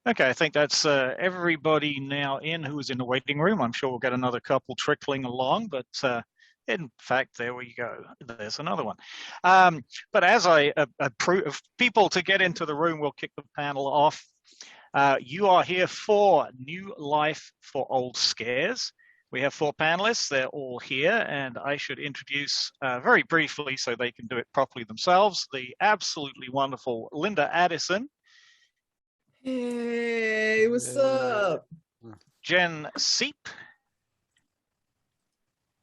Okay, I think that's everybody now in who is in the waiting room. I'm sure we'll get another couple trickling along, but in fact, there we go. There's another one. But as I approve people to get into the room, we'll kick the panel off. You are here for New Life for Old Scares. We have 4 panelists. They're all here, and I should introduce very briefly so they can do it properly themselves, the absolutely wonderful Linda Addison. Hey, what's up? Jenn Czep.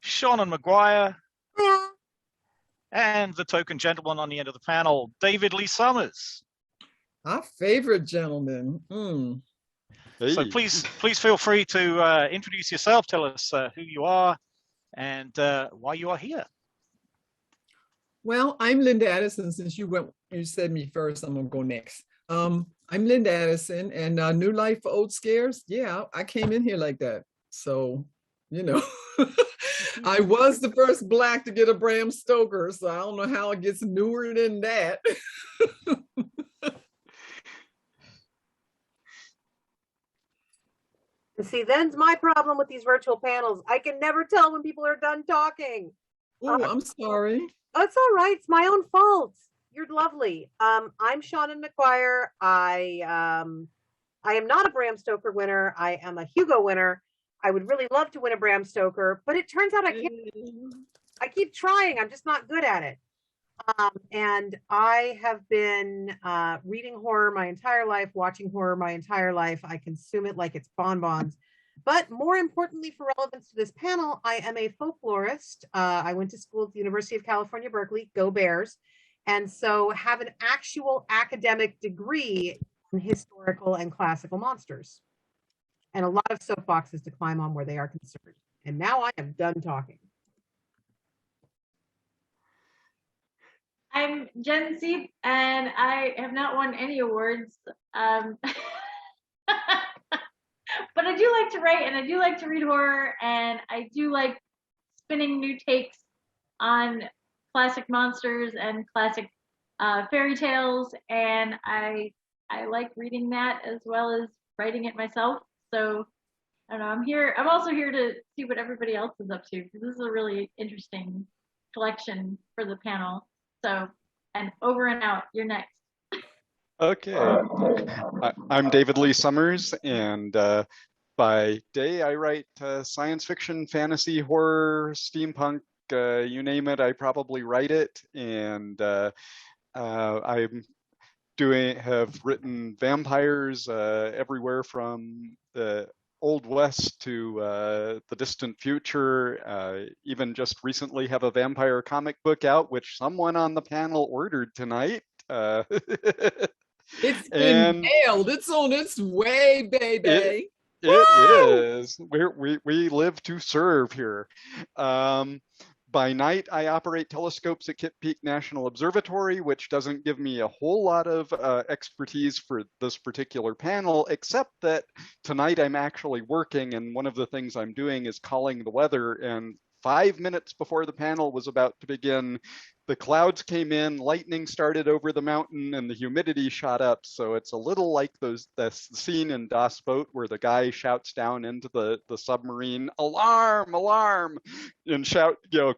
Seanan McGuire. Yeah. And the token gentleman on the end of the panel, David Lee Summers. Our favorite gentleman. Hey. So please feel free to introduce yourself. Tell us who you are and why you are here. Well, I'm Linda Addison. Since you said me first, I'm gonna go next. I'm Linda Addison, and New Life for Old Scares. Yeah, I came in here like that. So, you know, I was the first Black to get a Bram Stoker, so I don't know how it gets newer than that. See, then's my problem with these virtual panels. I can never tell when people are done talking. Oh, I'm sorry. Oh, it's all right. It's my own fault. You're lovely. I'm Seanan McGuire. I am not a Bram Stoker winner. I am a Hugo winner. I would really love to win a Bram Stoker, but it turns out I can't. I keep trying. I'm just not good at it. And I have been reading horror my entire life, watching horror my entire life. I consume it like it's bonbons. But more importantly, for relevance to this panel, I am a folklorist. I went to school at the University of California, Berkeley, go Bears. And so have an actual academic degree in historical and classical monsters. And a lot of soapboxes to climb on where they are concerned. And now I am done talking. I'm Jenn Czep, and I have not won any awards. But I do like to write, and I do like to read horror, and I do like spinning new takes on classic monsters and classic fairy tales, and I like reading that as well as writing it myself. So I don't know, I'm here. I'm also here to see what everybody else is up to, because this is a really interesting collection for the panel. So, and over and out, you're next. Okay, I'm David Lee Summers, and by day I write science fiction, fantasy, horror, steampunk, you name it, I probably write it. And have written vampires everywhere from the Old West to the distant future. Even just recently have a vampire comic book out, which someone on the panel ordered tonight. It's been mailed. It's on its way, baby. It is. We live to serve here. By night, I operate telescopes at Kitt Peak National Observatory, which doesn't give me a whole lot of expertise for this particular panel, except that tonight I'm actually working, and one of the things I'm doing is calling the weather. And 5 minutes before the panel was about to begin, the clouds came in, lightning started over the mountain, and the humidity shot up. So it's a little like the scene in Das Boat where the guy shouts down into the submarine, "Alarm, alarm," and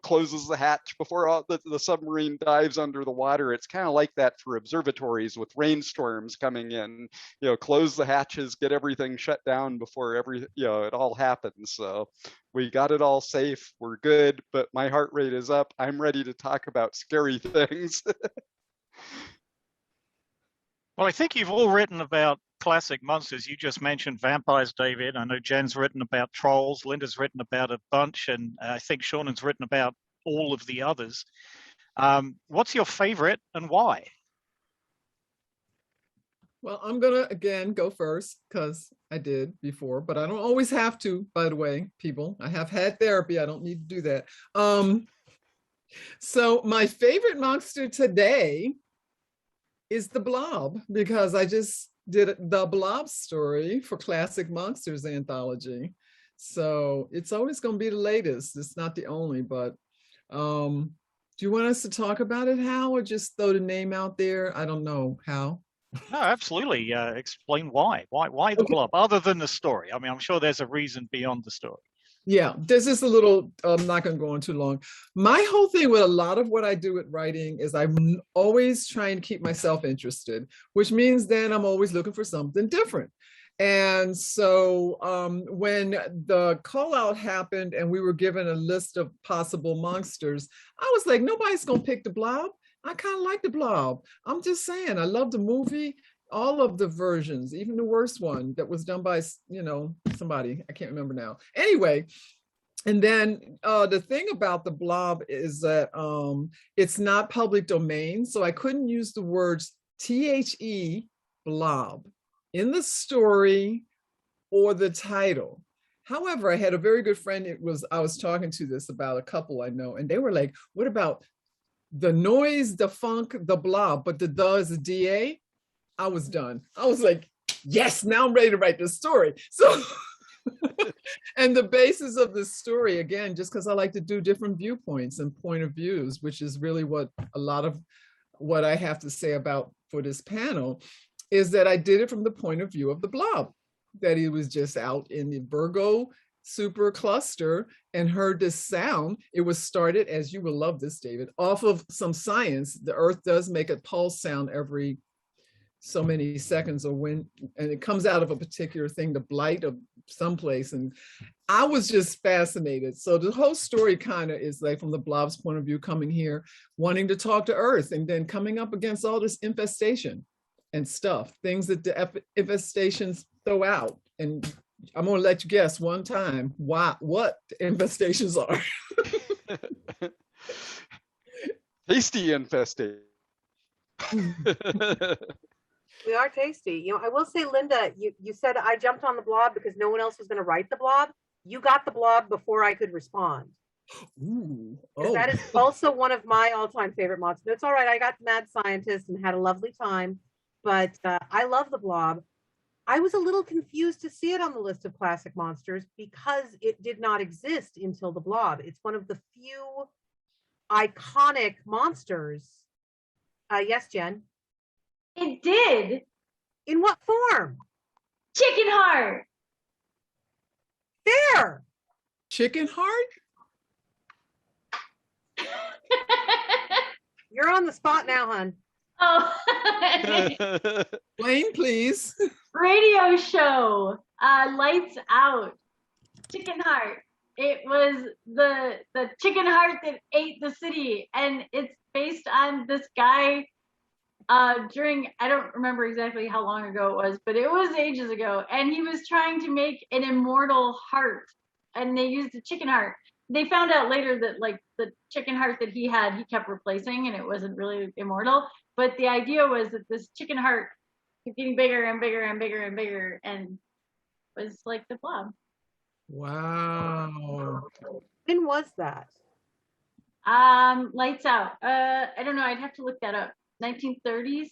closes the hatch before the submarine dives under the water. It's kind of like that for observatories with rainstorms coming in. Close the hatches, get everything shut down before it all happens. So we got it all safe. We're good, but my heart rate is up. I'm ready to talk about scary things. Well, I think you've all written about classic monsters. You just mentioned vampires, David. I know Jen's written about trolls. Linda's written about a bunch, and I think Seanan's written about all of the others. What's your favorite and why? Well, I'm gonna again go first because I did before, but I don't always have to, by the way, people. I have had therapy. I don't need to do that. So my favorite monster today is the Blob, because I just did the Blob story for Classic Monsters Anthology. So it's always going to be the latest. It's not the only, but do you want us to talk about it, Hal, or just throw the name out there? I don't know, Hal. No, absolutely. Explain why. Why the Okay. blob, other than the story? I mean, I'm sure there's a reason beyond the story. Yeah, this is a little, I'm not going to go on too long. My whole thing with a lot of what I do with writing is I'm always trying to keep myself interested, which means then I'm always looking for something different. And so when the call out happened and we were given a list of possible monsters, I was like, nobody's going to pick the blob. I kind of like the blob. I'm just saying, I love the movie, all of the versions, even the worst one that was done by, somebody, I can't remember now. Anyway, and then the thing about the blob is that it's not public domain. So I couldn't use the words THE blob in the story or the title. However, I had a very good friend. I was talking to this about a couple I know, and they were like, what about the noise, the funk, the blob, but the is a DA? I was done. I was like, yes, now I'm ready to write this story. So, and the basis of this story, again, just because I like to do different viewpoints and point of views, which is really what a lot of what I have to say about for this panel, is that I did it from the point of view of the blob, that he was just out in the Virgo super cluster and heard this sound. It was started, as you will love this, David, off of some science. The Earth does make a pulse sound every so many seconds, or when, and it comes out of a particular thing, the blight of someplace. And I was just fascinated. So the whole story kind of is like from the blob's point of view, coming here, wanting to talk to Earth, and then coming up against all this infestation and stuff, things that the infestations throw out. And I'm gonna let you guess one time what the infestations are. Tasty infestation. We are tasty. You know, I will say, Linda, you said I jumped on the blob because no one else was going to write the blob. You got the blob before I could respond. Ooh, That is also one of my all-time favorite monsters. It's all right. I got Mad Scientist and had a lovely time, but I love the blob. I was a little confused to see it on the list of classic monsters because it did not exist until the blob. It's one of the few iconic monsters. Yes, Jen? It did. In what form? Chicken heart. There. Chicken heart? You're on the spot now, hon. Oh. Blaine, please. Radio show. Lights Out. Chicken heart. It was the chicken heart that ate the city, and it's based on this guy during, I don't remember exactly how long ago it was, but it was ages ago, and he was trying to make an immortal heart, and they used a chicken heart. They found out later that like the chicken heart that he had, he kept replacing, and it wasn't really immortal, but the idea was that this chicken heart kept getting bigger and bigger and bigger and bigger, and was like the blob. Wow. When was that? Lights Out. I don't know, I'd have to look that up. 1930s.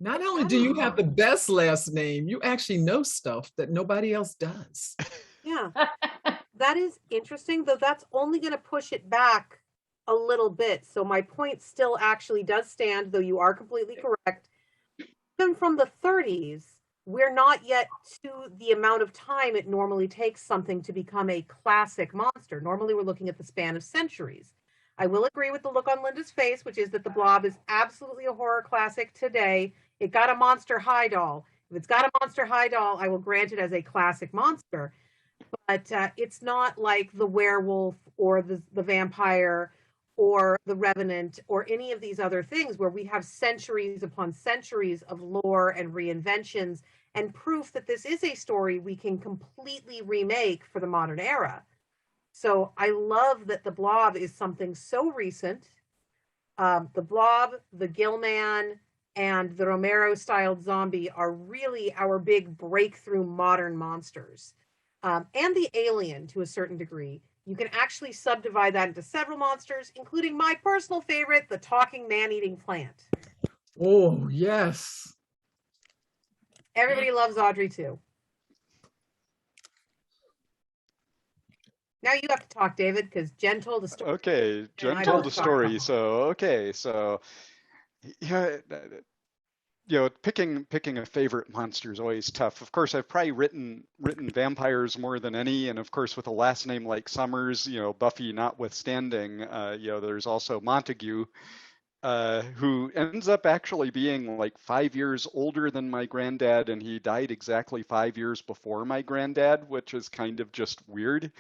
Not only do you have the best last name, you actually know stuff that nobody else does. Yeah, that is interesting, though that's only going to push it back a little bit. So my point still actually does stand, though you are completely correct. Even from the 30s, we're not yet to the amount of time it normally takes something to become a classic monster. Normally, we're looking at the span of centuries. I will agree with the look on Linda's face, which is that the blob is absolutely a horror classic today. It got a Monster High doll. If it's got a Monster High doll, I will grant it as a classic monster. But it's not like the werewolf or the vampire or the revenant or any of these other things where we have centuries upon centuries of lore and reinventions and proof that this is a story we can completely remake for the modern era. So I love that the blob is something so recent. The blob, the Gillman, and the Romero-styled zombie are really our big breakthrough modern monsters. And the alien, to a certain degree. You can actually subdivide that into several monsters, including my personal favorite, the talking man-eating plant. Oh, yes. Everybody loves Audrey, too. Now you have to talk, David, because Jen told a story. Okay, Jen told a story. So Yeah, picking a favorite monster is always tough. Of course, I've probably written vampires more than any, and of course, with a last name like Summers, Buffy notwithstanding, there's also Montague, who ends up actually being like 5 years older than my granddad, and he died exactly 5 years before my granddad, which is kind of just weird.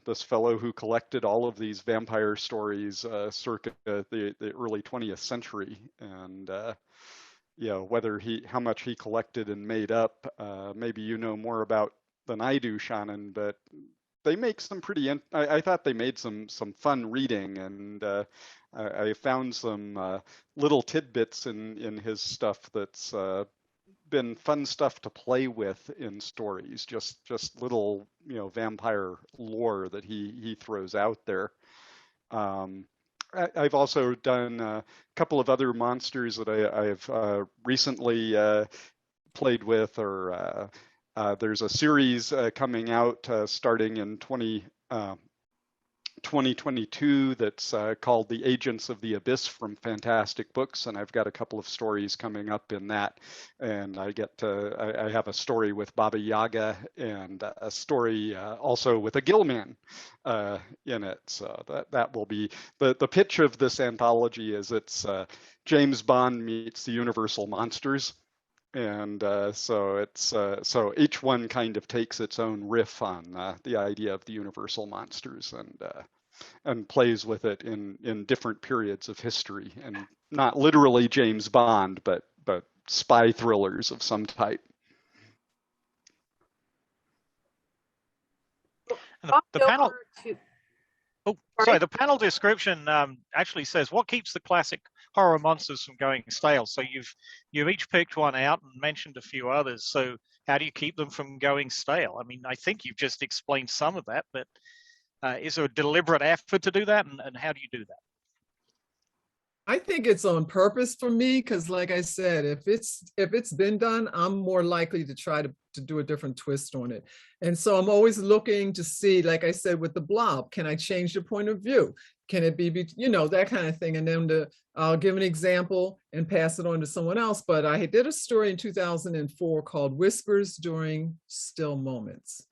This fellow who collected all of these vampire stories circa the early 20th century, and how much he collected and made up, maybe you know more about than I do, Shannon, but they make some I thought they made some fun reading, and I found some little tidbits in his stuff that's been fun stuff to play with in stories, just little vampire lore that he throws out there. I've also done a couple of other monsters that I've recently played with, or there's a series coming out starting in 2022 that's called The Agents of the Abyss from Fantastic Books, and I've got a couple of stories coming up in that, and I have a story with Baba Yaga and a story also with a Gillman in it. So that will be the pitch of this anthology. Is it's James Bond meets the Universal Monsters. And so each one kind of takes its own riff on the idea of the universal monsters, and plays with it in different periods of history, and not literally James Bond, but spy thrillers of some type. The panel. Oh, sorry. The panel description actually says what keeps the classic horror monsters from going stale. So you've each picked one out and mentioned a few others. So how do you keep them from going stale? I mean, I think you've just explained some of that, but is there a deliberate effort to do that, and how do you do that? I think it's on purpose for me, because like I said, if it's been done, I'm more likely to try to do a different twist on it. And so I'm always looking to see, like I said, with the Blob, can I change the point of view? Can it be, that kind of thing? And then I'll give an example and pass it on to someone else. But I did a story in 2004 called Whispers During Still Moments.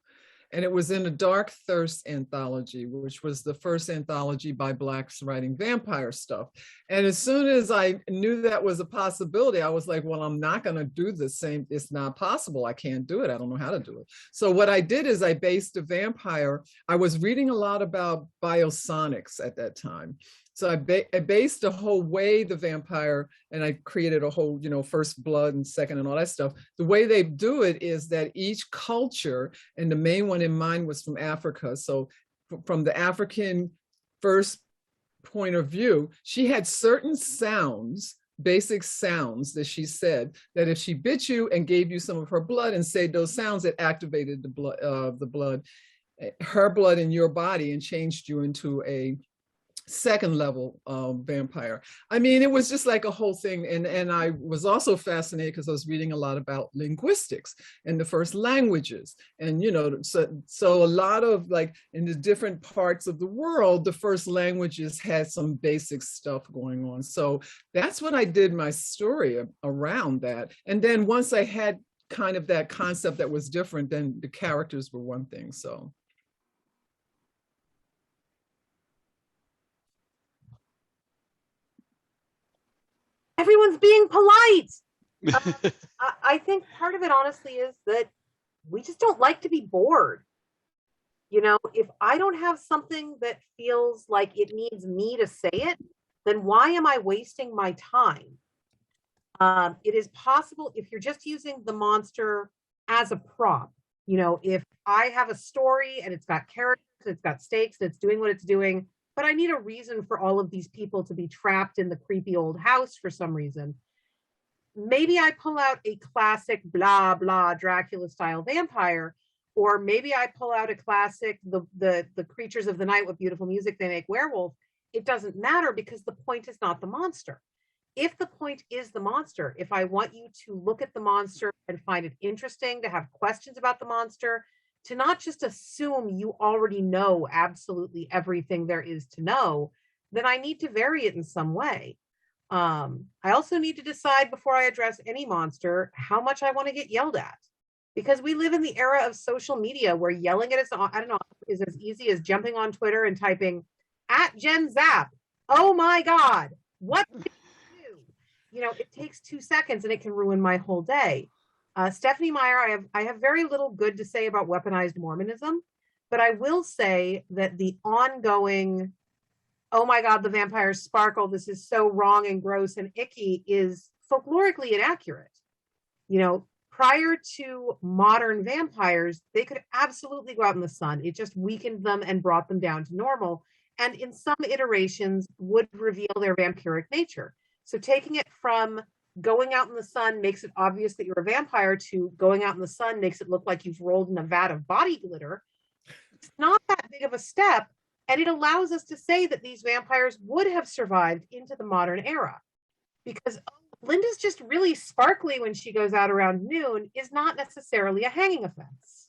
And it was in a Dark Thirst anthology, which was the first anthology by Blacks writing vampire stuff. And as soon as I knew that was a possibility, I was like, well, I'm not going to do the same. It's not possible. I can't do it. I don't know how to do it. So what I did is I based a vampire. I was reading a lot about biosonics at that time. So I based the whole way the vampire, and I created a whole, first blood and second and all that stuff. The way they do it is that each culture, and the main one in mine was from Africa. So from the African first point of view, she had certain sounds, basic sounds that she said that if she bit you and gave you some of her blood and said those sounds, it activated the blood, her blood in your body, and changed you into a second level vampire. I mean, it was just like a whole thing. And I was also fascinated because I was reading a lot about linguistics and the first languages. And, so a lot of, like, in the different parts of the world, the first languages had some basic stuff going on. So that's what I did my story around that. And then once I had kind of that concept that was different, then the characters were one thing. So. Everyone's being polite. I think part of it, honestly, is that we just don't like to be bored. If I don't have something that feels like it needs me to say it, then why am I wasting my time? It is possible if you're just using the monster as a prop. If I have a story and it's got characters, it's got stakes, and it's doing what it's doing, but I need a reason for all of these people to be trapped in the creepy old house for some reason. Maybe I pull out a classic blah, blah, Dracula style vampire, or maybe I pull out a classic, the creatures of the night with beautiful music they make werewolf. It doesn't matter, because the point is not the monster. If the point is the monster, if I want you to look at the monster and find it interesting, to have questions about the monster, to not just assume you already know absolutely everything there is to know, then I need to vary it in some way. I also need to decide before I address any monster how much I want to get yelled at. Because we live in the era of social media where yelling at us, I don't know, is as easy as jumping on Twitter and typing at Jenn Czep. Oh my God, what did you do? You know, it takes 2 seconds and it can ruin my whole day. Stephanie Meyer, I have very little good to say about weaponized Mormonism, but I will say that the ongoing, oh my God, the vampires sparkle, this is so wrong and gross and icky, is folklorically inaccurate. You know, prior to modern vampires, they could absolutely go out in the sun. It just weakened them and brought them down to normal. And in some iterations would reveal their vampiric nature. So taking it from going out in the sun makes it obvious that you're a vampire to going out in the sun makes it look like you've rolled in a vat of body glitter. It's not that big of a step. And it allows us to say that these vampires would have survived into the modern era. Because Linda's just really sparkly when she goes out around noon is not necessarily a hanging offense.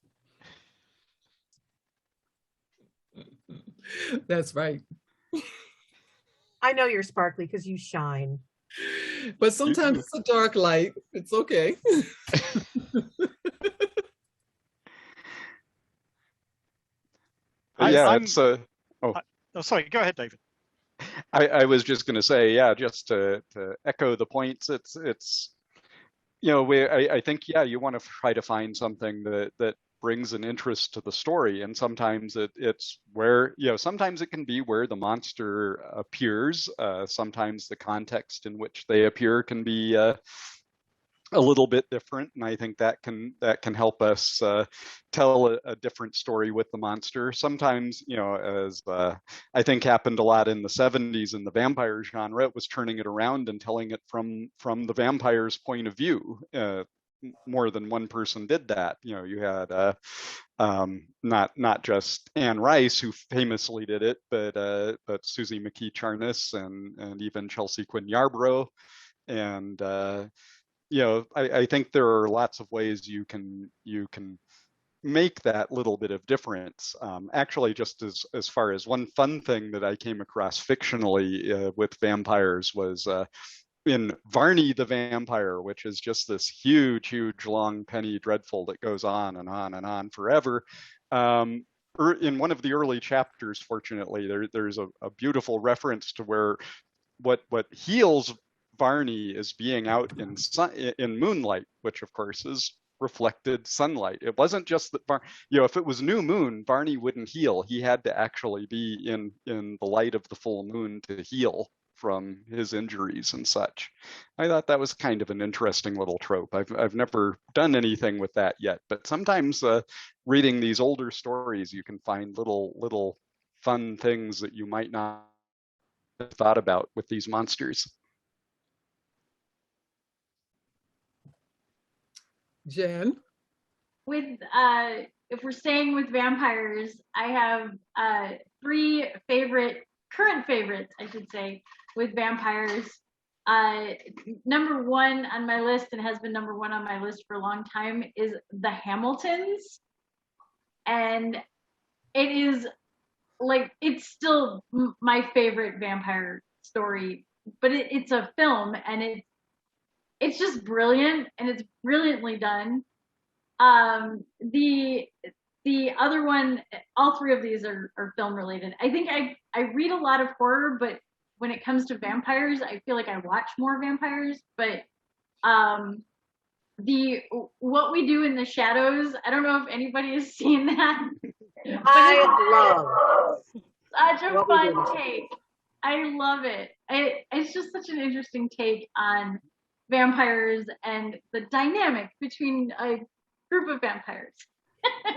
That's right. I know you're sparkly because you shine. But sometimes it's a dark light. It's okay. Sorry, go ahead, David. I was just going to say, yeah, just to echo the points. It's you know, I think, yeah, you want to try to find something that brings an interest to the story, and sometimes it's where, you know, sometimes it can be where the monster appears. Sometimes the context in which they appear can be a little bit different, and I think that can help us tell a different story with the monster. Sometimes, you know, as I think happened a lot in the 70s in the vampire genre, it was turning it around and telling it from the vampire's point of view. More than one person did that. You know, you had not just Anne Rice, who famously did it, but Susie McKee Charnas and even Chelsea Quinn Yarbrough. And you know, I think there are lots of ways you can make that little bit of difference. Actually, just as far as one fun thing that I came across fictionally with vampires was in Varney the Vampire, which is just this huge, long penny dreadful that goes on and on and on forever. In one of the early chapters, fortunately, there's a beautiful reference to where what heals Varney is being out in moonlight, which of course is reflected sunlight. It wasn't just that you know, if it was new moon, Varney wouldn't heal. He had to actually be in the light of the full moon to heal from his injuries and such. I thought that was kind of an interesting little trope. I've never done anything with that yet, but sometimes reading these older stories, you can find little fun things that you might not have thought about with these monsters. Jen? With if we're staying with vampires, I have 3 current favorites, I should say, with vampires. Number 1 on my list, and has been number 1 on my list for a long time, is the Hamiltons. And it is like, it's still my favorite vampire story, but it's a film, and it's just brilliant, and it's brilliantly done. The other one, all 3 of these are film related. I think I read a lot of horror, but when it comes to vampires, I feel like I watch more vampires. But What We Do in the Shadows, I don't know if anybody has seen that. I love such a fun take. I love it. It's just such an interesting take on vampires and the dynamic between a group of vampires.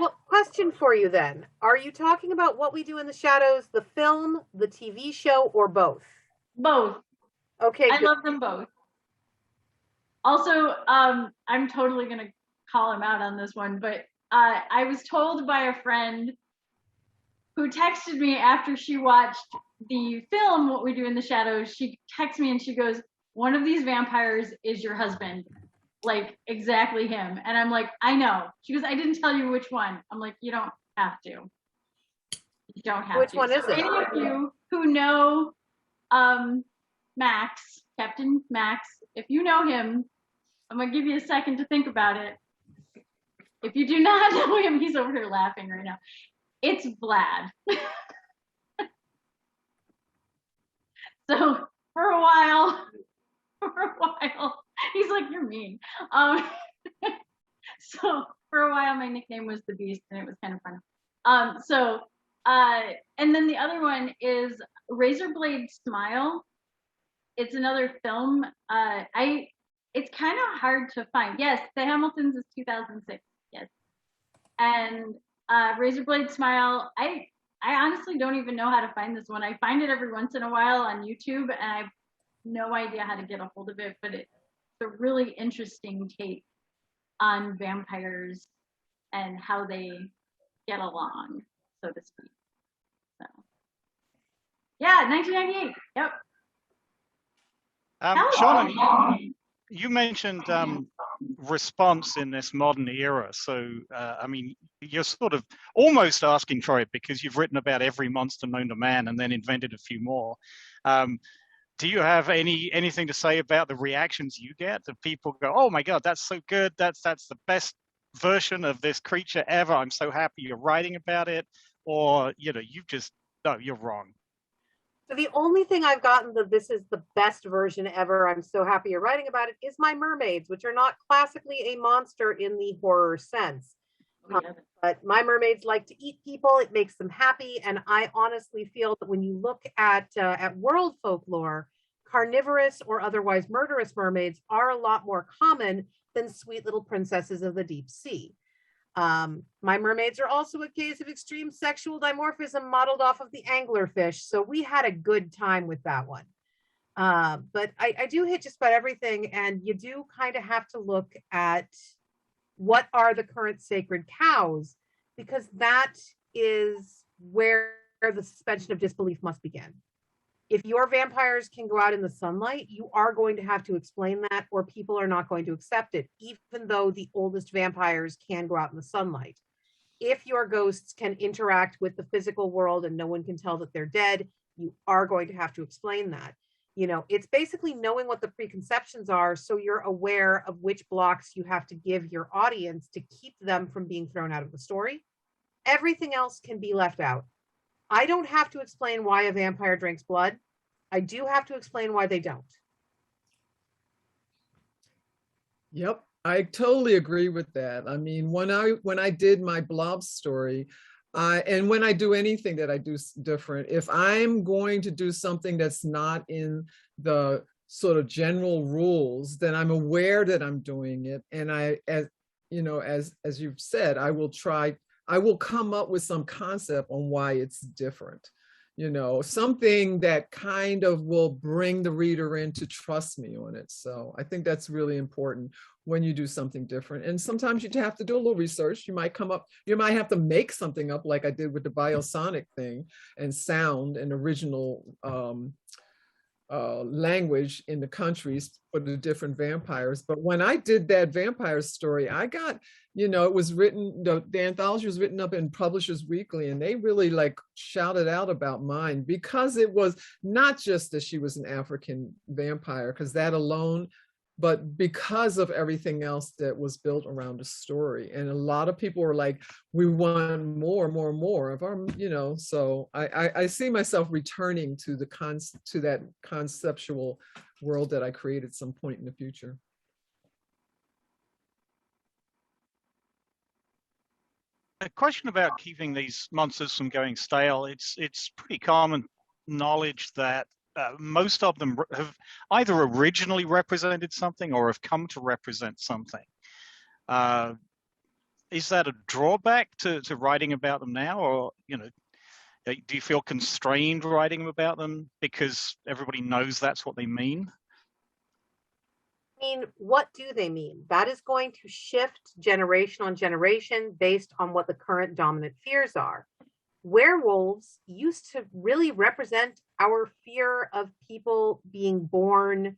Well, question for you then. Are you talking about What We Do in the Shadows, the film, the TV show, or both? Both. Okay, I love them both. Also, I'm totally going to call him out on this one, but I was told by a friend who texted me after she watched the film, What We Do in the Shadows. She texts me and she goes, "One of these vampires is your husband." Like, exactly him. And I'm like, I know. She goes, "I didn't tell you which one." I'm like, you don't have to. You don't have Which to. one is it? Any of you who know Max, Captain Max. If you know him, I'm gonna give you a second to think about it. If you do not know him, he's over here laughing right now. It's Vlad. So for a while, he's like, you're mean. So for a while, my nickname was the Beast, and it was kind of fun. And then the other one is Razorblade Smile. It's another film. It's kind of hard to find. Yes, The Hamiltons is 2006. Yes, and Razorblade Smile. I honestly don't even know how to find this one. I find it every once in a while on YouTube, and I have no idea how to get a hold of it. But it's a really interesting take on vampires and how they get along, so to speak. So, yeah, 1998. Yep. Sean, you mentioned response in this modern era. So, I mean, you're sort of almost asking for it because you've written about every monster known to man and then invented a few more. Do you have anything to say about the reactions you get? Do people go, "Oh my God, that's so good. That's the best version of this creature ever. I'm so happy you're writing about it," or no, you're wrong? So the only thing I've gotten that this is the best version ever, I'm so happy you're writing about it, is my mermaids, which are not classically a monster in the horror sense. But my mermaids like to eat people. It makes them happy. And I honestly feel that when you look at world folklore, carnivorous or otherwise murderous mermaids are a lot more common than sweet little princesses of the deep sea. My mermaids are also a case of extreme sexual dimorphism modeled off of the anglerfish. So we had a good time with that one. But I do hit just about everything. And you do kind of have to look at what are the current sacred cows, because that is where the suspension of disbelief must begin. If your vampires can go out in the sunlight, you are going to have to explain that, or people are not going to accept it, even though the oldest vampires can go out in the sunlight. If your ghosts can interact with the physical world and no one can tell that they're dead, you are going to have to explain that. You know, it's basically knowing what the preconceptions are so you're aware of which blocks you have to give your audience to keep them from being thrown out of the story. Everything else can be left out. I don't have to explain why a vampire drinks blood. I do have to explain why they don't. Yep, I totally agree with that. I mean, when I did my blob story, and when I do anything that I do different, if I'm going to do something that's not in the sort of general rules, then I'm aware that I'm doing it. And as you've said, I will come up with some concept on why it's different. You know, something that kind of will bring the reader in to trust me on it. So I think that's really important when you do something different. And sometimes you have to do a little research. You might have to make something up, like I did with the biosonic thing and sound and original language in the countries for the different vampires. But when I did that vampire story, I got, it was written, the anthology was written up in Publishers Weekly, and they really shouted out about mine, because it was not just that she was an African vampire, because that alone, but because of everything else that was built around the story. And a lot of people were like, we want more of our, so I see myself returning to that conceptual world that I created some point in the future. A question about keeping these monsters from going stale. It's pretty common knowledge that most of them have either originally represented something or have come to represent something. Is that a drawback to writing about them now, or do you feel constrained writing about them because everybody knows that's what they mean? I mean, what do they mean? That is going to shift generation on generation based on what the current dominant fears are. Werewolves used to really represent our fear of people being born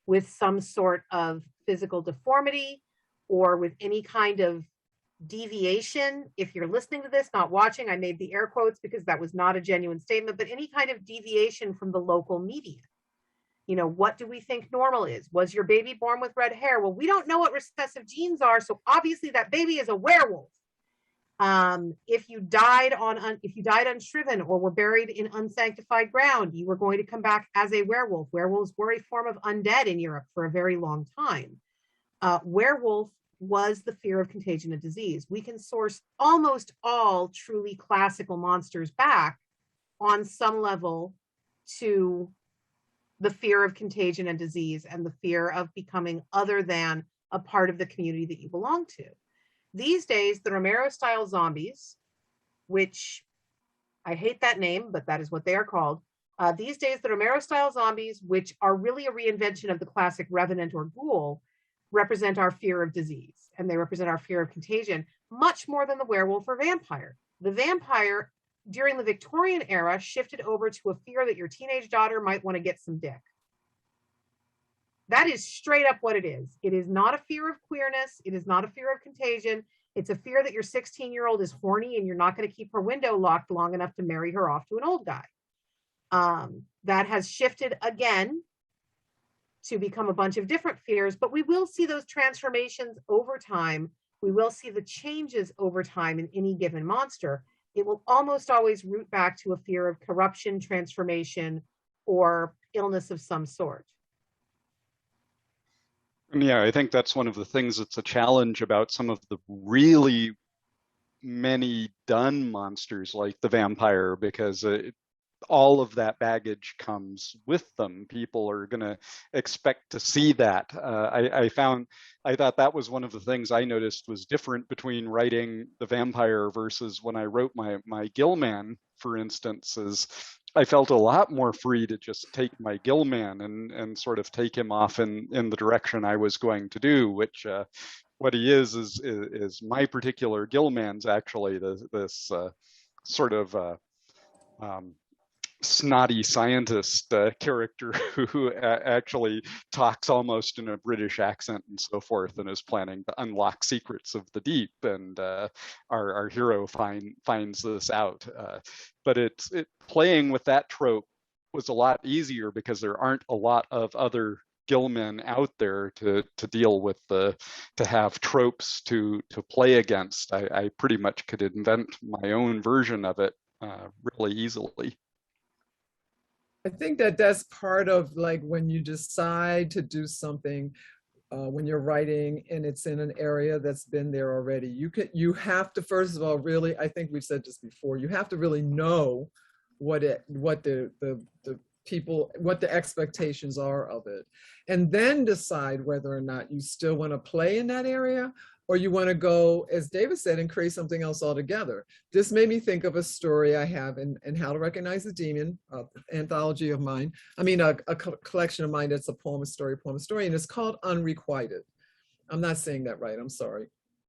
with some sort of physical deformity or with any kind of deviation. If you're listening to this, not watching, I made the air quotes because that was not a genuine statement, but any kind of deviation from the local media. You know, what do we think normal is? Was your baby born with red hair? Well, we don't know what recessive genes are, so obviously that baby is a werewolf. If you died unshriven or were buried in unsanctified ground, you were going to come back as a werewolf. Werewolves were a form of undead in Europe for a very long time. Werewolf was the fear of contagion and disease. We can source almost all truly classical monsters back on some level to the fear of contagion and disease and the fear of becoming other than a part of the community that you belong to. These days, the Romero-style zombies, which I hate that name, but that is what they are called. These days, the Romero-style zombies, which are really a reinvention of the classic revenant or ghoul, represent our fear of disease, and they represent our fear of contagion much more than the werewolf or vampire. The vampire, during the Victorian era, shifted over to a fear that your teenage daughter might want to get some dick. That is straight up what it is. It is not a fear of queerness. It is not a fear of contagion. It's a fear that your 16-year-old is horny and you're not going to keep her window locked long enough to marry her off to an old guy. That has shifted again to become a bunch of different fears, but we will see those transformations over time. We will see the changes over time in any given monster. It will almost always root back to a fear of corruption, transformation, or illness of some sort. Yeah, I think that's one of the things that's a challenge about some of the really many done monsters like the vampire, because all of that baggage comes with them. People are going to expect to see that. I thought that was one of the things I noticed was different between writing the vampire versus when I wrote my Gillman, for instance, is I felt a lot more free to just take my Gillman and sort of take him off in the direction I was going to do, which what he is my particular Gillman's actually this sort of snotty scientist character who actually talks almost in a British accent and so forth, and is planning to unlock secrets of the deep. And our hero finds this out. But playing with that trope was a lot easier because there aren't a lot of other Gillmen out there to deal with to have tropes to play against. I pretty much could invent my own version of it really easily. I think that's part of like when you decide to do something, when you're writing and it's in an area that's been there already. You have to, first of all, really, I think we've said this before, you have to really know what the expectations are of it, and then decide whether or not you still want to play in that area, or you want to go, as David said, and create something else altogether. This made me think of a story I have in How to Recognize the Demon, anthology of mine. I mean, a collection of mine that's a poem, a story, and it's called Unrequited. I'm not saying that right, I'm sorry.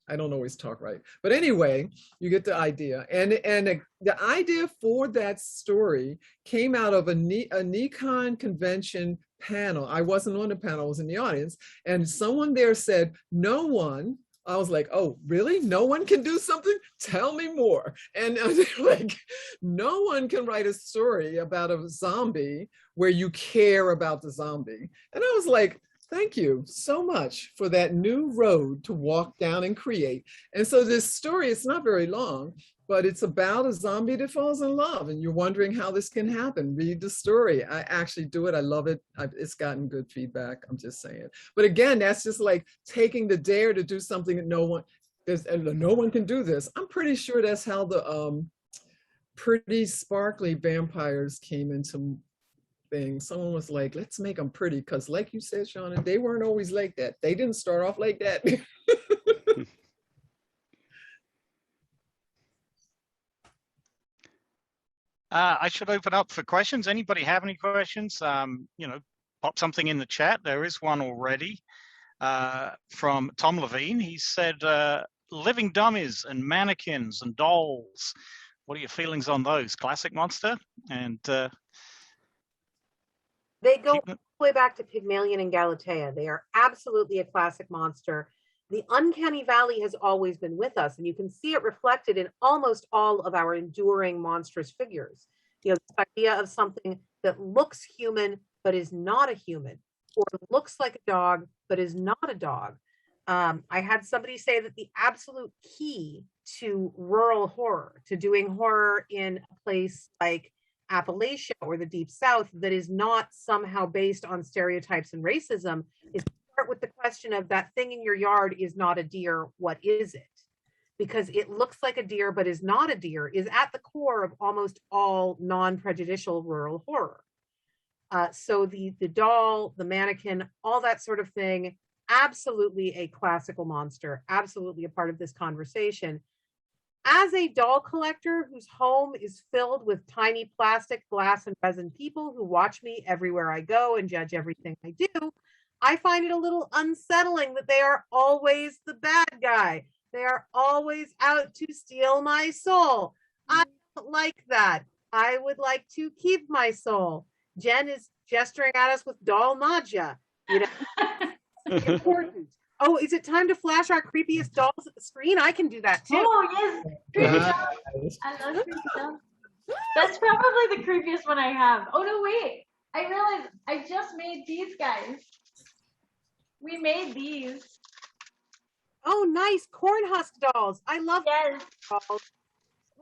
I don't always talk right. But anyway, you get the idea. And the idea for that story came out of a Nikon convention panel. I wasn't on the panel, I was in the audience. And someone there said, no one, I was like, oh, really? No one can do something? Tell me more. And like, no one can write a story about a zombie where you care about the zombie. And I was like, thank you so much for that new road to walk down and create. And so this story, it's not very long, but it's about a zombie that falls in love, and you're wondering how this can happen. Read the story. I actually do it. I love it. It's gotten good feedback. I'm just saying. But again, that's just like taking the dare to do something that no one can do this. I'm pretty sure that's how the pretty sparkly vampires came into thing. Someone was like, let's make them pretty, because like you said, Shauna, they weren't always like that. They didn't start off like that. I should open up for questions. Anybody have any questions? Pop something in the chat. There is one already from Tom Levine. He said, living dummies and mannequins and dolls. What are your feelings on those? Classic monster? And they go all the way back to Pygmalion and Galatea. They are absolutely a classic monster. The uncanny valley has always been with us, and you can see it reflected in almost all of our enduring monstrous figures. You know, this idea of something that looks human but is not a human, or looks like a dog but is not a dog. I had somebody say that the absolute key to rural horror, to doing horror in a place like Appalachia or the Deep South that is not somehow based on stereotypes and racism, is to start with the question of that thing in your yard is not a deer, what is it? Because it looks like a deer but is not a deer is at the core of almost all non-prejudicial rural horror. So the doll, the mannequin, all that sort of thing, absolutely a classical monster, absolutely a part of this conversation. As a doll collector whose home is filled with tiny plastic, glass, and resin people who watch me everywhere I go and judge everything I do, I find it a little unsettling that they are always the bad guy. They are always out to steal my soul. I don't like that. I would like to keep my soul. Jen is gesturing at us with doll nausea. You know, important. Oh, is it time to flash our creepiest dolls at the screen? I can do that too. Oh, yes. Creepy dolls. I love creepy dolls. That's probably the creepiest one I have. Oh, no, wait. I realized I just made these guys. We made these. Oh, nice. Corn husk dolls. I love dolls.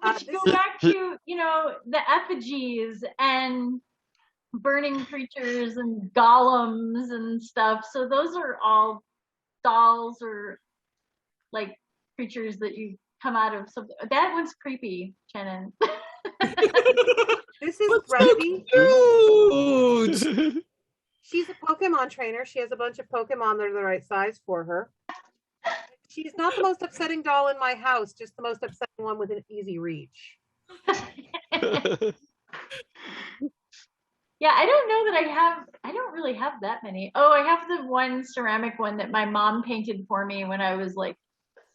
Which go back to, you know, the effigies and burning creatures and golems and stuff. So those are all dolls or like creatures that you come out of something. That one's creepy, Shannon. This is Grumpy. So She's a Pokemon trainer. She has a bunch of Pokemon that are the right size for her. She's not the most upsetting doll in my house, just the most upsetting one with an easy reach. Yeah, I don't know that I don't really have that many. Oh, I have the one ceramic one that my mom painted for me when I was like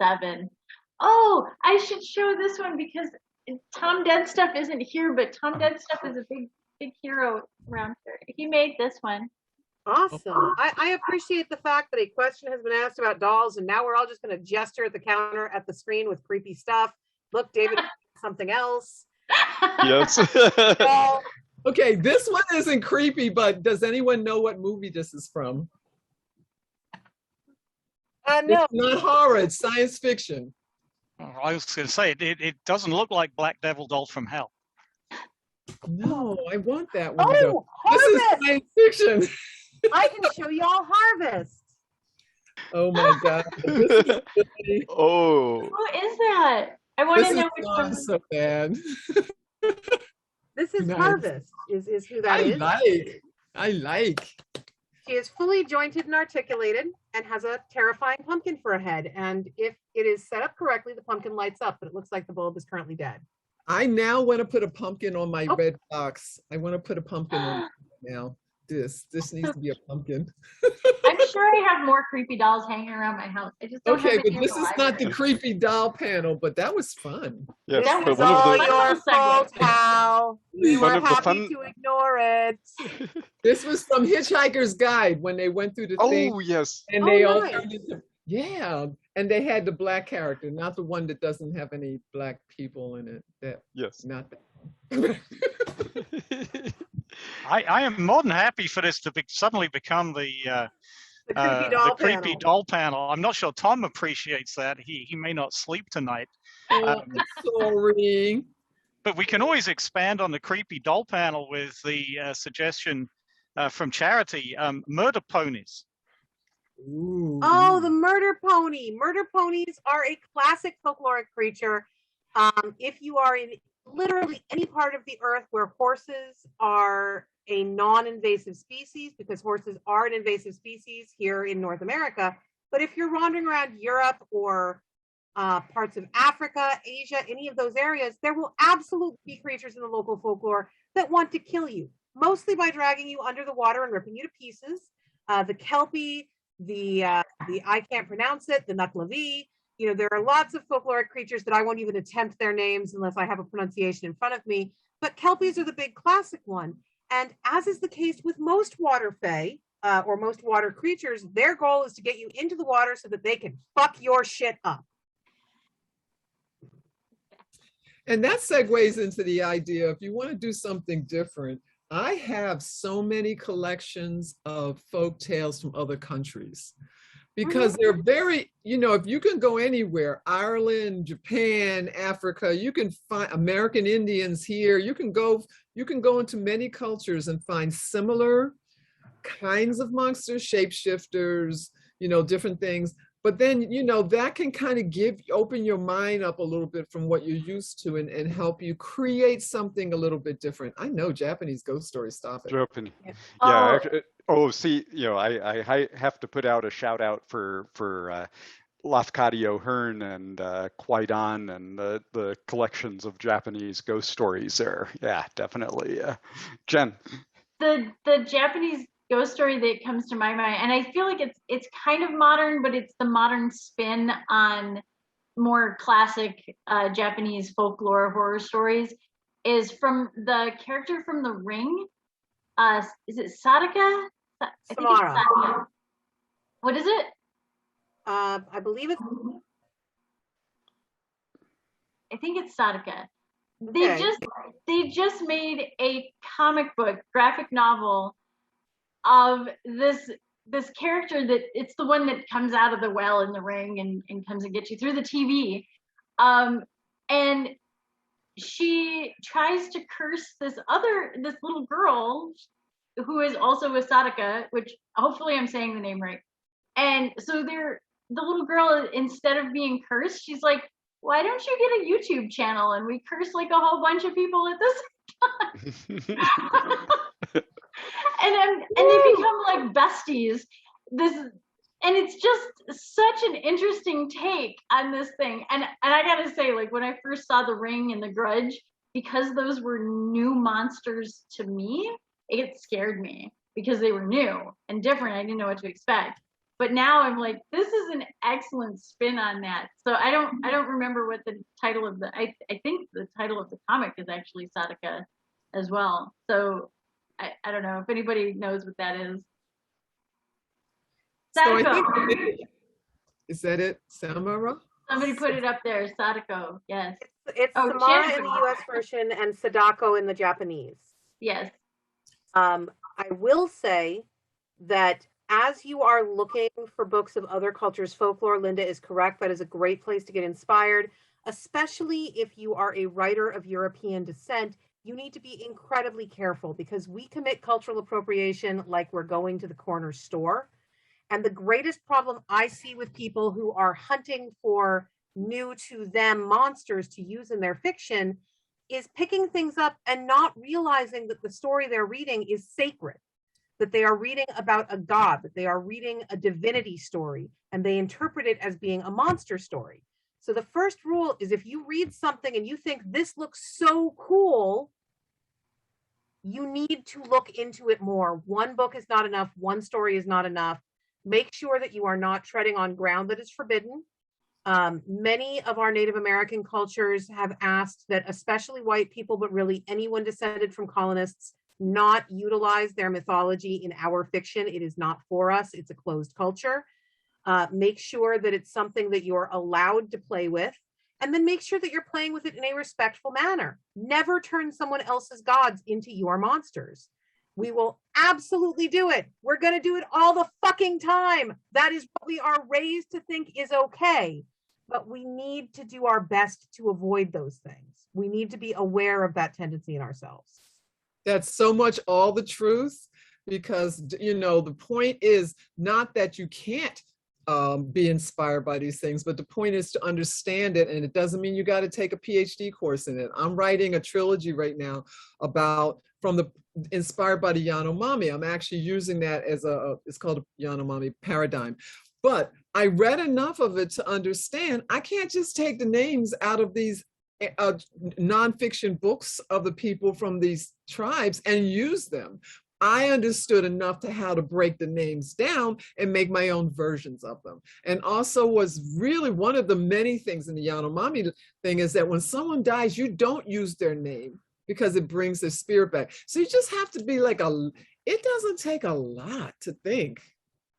7. Oh, I should show this one because Tom Dead Stuff isn't here, but Tom Dead Stuff is a big hero around here. He made this one. Awesome. I appreciate the fact that a question has been asked about dolls, and now we're all just going to gesture at the counter at the screen with creepy stuff. Look, David, something else. Yes. okay, this one isn't creepy, but does anyone know what movie this is from? No. It's not horror, it's science fiction. I was going to say, it doesn't look like Black Devil Dolls from Hell. No, I want that one. Oh, this is Harvest! science fiction. I can show you all Harvest. Oh my God. This is really, Oh. Who is that? I want this to know is which not one. so bad. This is Nice. Harvest, is who that is. I like. She is fully jointed and articulated and has a terrifying pumpkin for a head. And if it is set up correctly, the pumpkin lights up, but it looks like the bulb is currently dead. I now want to put a pumpkin on my red box. I want to put a pumpkin on now. This needs to be a pumpkin. I'm sure I have more creepy dolls hanging around my house. I just don't Okay, have but any this in is not the library. creepy doll panel, but that was fun. Yes, This but is one of all the your fault, Hal. We One were of the happy fun- to ignore it. This was from Hitchhiker's Guide when they went through the thing oh yes. and Oh, they all nice. turned into, yeah, and they had the black character, not the one that doesn't have any black people in it. That Yes. not that. I am more than happy for this to suddenly become the creepy doll panel. I'm not sure Tom appreciates that. He may not sleep tonight. Oh, I'm sorry. But we can always expand on the creepy doll panel with the suggestion from Charity, murder ponies. Ooh. Oh, the murder pony. Murder ponies are a classic folkloric creature. If you are in literally any part of the earth where horses are a non-invasive species, because horses are an invasive species here in North America, but if you're wandering around Europe or parts of Africa, Asia, any of those areas, there will absolutely be creatures in the local folklore that want to kill you, mostly by dragging you under the water and ripping you to pieces. The Kelpie, the I can't pronounce it, the Nucklavi. You know, there are lots of folkloric creatures that I won't even attempt their names unless I have a pronunciation in front of me. But Kelpies are the big classic one. And as is the case with most water fae or most water creatures, their goal is to get you into the water so that they can fuck your shit up. And that segues into the idea, if you want to do something different, I have so many collections of folk tales from other countries because they're very, you know, if you can go anywhere, Ireland, Japan, Africa, you can find American Indians here. You can go into many cultures and find similar kinds of monsters, shapeshifters, you know, different things. But then, you know, that can kind of open your mind up a little bit from what you're used to and help you create something a little bit different. I know Japanese ghost stories, stop it. Japan. Yeah. Yeah. See, you know, I have to put out a shout out for Lafcadio Hearn and Kwaidan and the collections of Japanese ghost stories there. Yeah, definitely. Jen. The Japanese ghost story that comes to my mind, and I feel like it's kind of modern, but it's the modern spin on more classic Japanese folklore horror stories, is from the character from The Ring. Is it Sadaka? I think it's Sadaka. What is it? I believe it's. I think it's Sadaka. Okay. They just made a comic book graphic novel of this character that it's the one that comes out of the well in The Ring and comes and gets you through the TV. And she tries to curse this little girl who is also a Sadaka, which hopefully I'm saying the name right. And so the little girl, instead of being cursed, she's like, why don't you get a YouTube channel and we curse like a whole bunch of people at this time? and they become like besties. And it's just such an interesting take on this thing. And I gotta say, like, when I first saw The Ring and The Grudge, because those were new monsters to me, it scared me because they were new and different. I didn't know what to expect. But now I'm like, this is an excellent spin on that. So I don't remember what the title of I think the title of the comic is actually Sadaka as well. So I don't know if anybody knows what that is. Sadako. So is that it, Samara? Somebody put it up there, Sadako, yes. It's Samara in the US version and Sadako in the Japanese. Yes. I will say that as you are looking for books of other cultures' folklore, Linda is correct. That is a great place to get inspired, especially if you are a writer of European descent. You need to be incredibly careful because we commit cultural appropriation like we're going to the corner store. And the greatest problem I see with people who are hunting for new to them monsters to use in their fiction is picking things up and not realizing that the story they're reading is sacred, that they are reading about a god, that they are reading a divinity story, and they interpret it as being a monster story. So the first rule is if you read something and you think this looks so cool, you need to look into it more. One book is not enough. One story is not enough. Make sure that you are not treading on ground that is forbidden. Many of our Native American cultures have asked that especially white people, but really anyone descended from colonists, not utilize their mythology in our fiction. It is not for us. It's a closed culture. Make sure that it's something that you're allowed to play with, and then make sure that you're playing with it in a respectful manner. Never turn someone else's gods into your monsters. We will absolutely do it. We're going to do it all the fucking time. That is what we are raised to think is okay. But we need to do our best to avoid those things. We need to be aware of that tendency in ourselves. That's so much all the truth, because, you know, the point is not that you can't be inspired by these things, but the point is to understand it. And it doesn't mean you got to take a PhD course in it. I'm writing a trilogy right now inspired by the Yanomami. I'm actually using that as it's called a Yanomami paradigm. But I read enough of it to understand I can't just take the names out of these nonfiction books of the people from these tribes and use them. I understood enough to how to break the names down and make my own versions of them. And also was really one of the many things in the Yanomami thing is that when someone dies, you don't use their name because it brings their spirit back. So you just have to be like it doesn't take a lot to think